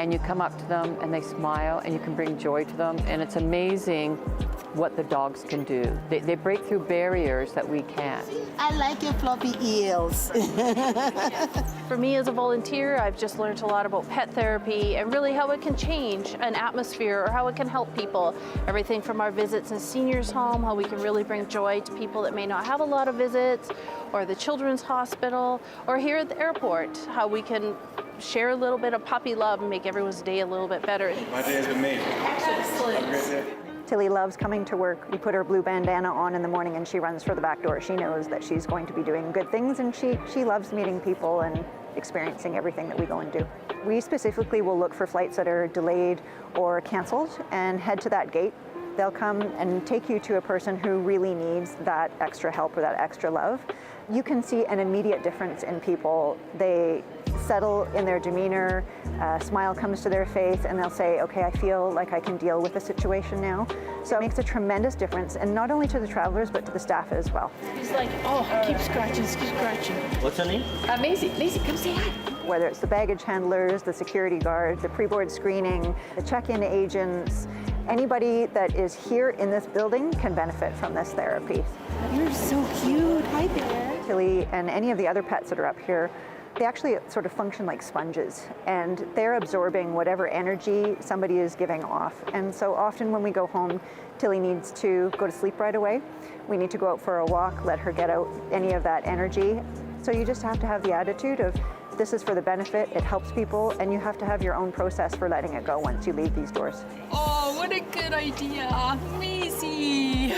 and you come up to them and they smile and you can bring joy to them, and it's amazing what the dogs can do. They break through barriers that we can't. I like your floppy eels. For me as a volunteer, I've just learned a lot about pet therapy and really how it can change an atmosphere or how it can help people. Everything from our visits in seniors' home, how we can really bring joy to people that may not have a lot of visits, or the children's hospital, or here at the airport, how we can share a little bit of puppy love and make everyone's day a little bit better. My day has been made. Excellent. Tilly loves coming to work. We put her blue bandana on in the morning and she runs for the back door. She knows that she's going to be doing good things, and she loves meeting people and experiencing everything that we go and do. We specifically will look for flights that are delayed or canceled and head to that gate. They'll come and take you to a person who really needs that extra help or that extra love. You can see an immediate difference in people. They settle in their demeanor, a smile comes to their face, and they'll say, okay, I feel like I can deal with the situation now. So it makes a tremendous difference, and not only to the travelers, but to the staff as well. He's like, oh, keep scratching, keep scratching. What's her name? Maisie, come say hi. Whether it's the baggage handlers, the security guards, the pre-board screening, the check-in agents, anybody that is here in this building can benefit from this therapy. You're so cute. Hi there. Tilly and any of the other pets that are up here, they actually sort of function like sponges, and they're absorbing whatever energy somebody is giving off. And so often when we go home, Tilly needs to go to sleep right away. We need to go out for a walk, let her get out any of that energy. So you just have to have the attitude of, this is for the benefit, it helps people, and you have to have your own process for letting it go once you leave these doors. Oh, what a good idea. Maisie.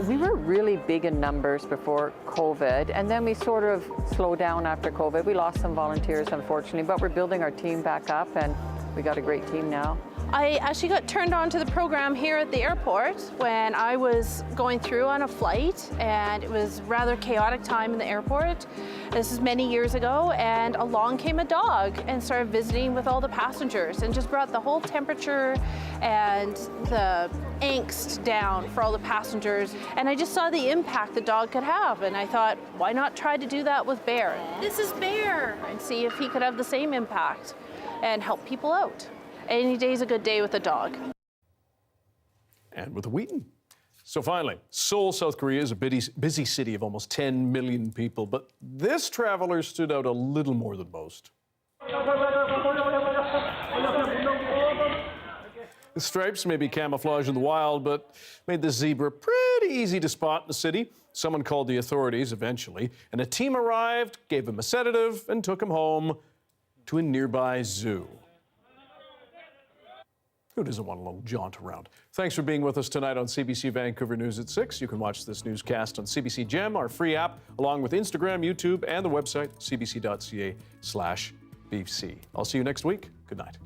We were really big in numbers before COVID, and then we sort of slowed down after COVID. We lost some volunteers, unfortunately, but we're building our team back up, and we got a great team now. I actually got turned on to the program here at the airport when I was going through on a flight, and it was rather chaotic time in the airport. This is many years ago, and along came a dog and started visiting with all the passengers and just brought the whole temperature and the angst down for all the passengers. And I just saw the impact the dog could have, and I thought, why not try to do that with Bear? This is Bear! And see if he could have the same impact and help people out. Any day's a good day with a dog. And with a Wheaton. So finally, Seoul, South Korea is a busy city of almost 10 million people, but this traveler stood out a little more than most. The stripes may be camouflage in the wild, but made the zebra pretty easy to spot in the city. Someone called the authorities eventually, and a team arrived, gave him a sedative, and took him home to a nearby zoo. Who doesn't want a little jaunt around? Thanks for being with us tonight on CBC Vancouver News at 6. You can watch this newscast on CBC Gem, our free app, along with Instagram, YouTube, and the website, cbc.ca/BC. I'll see you next week. Good night.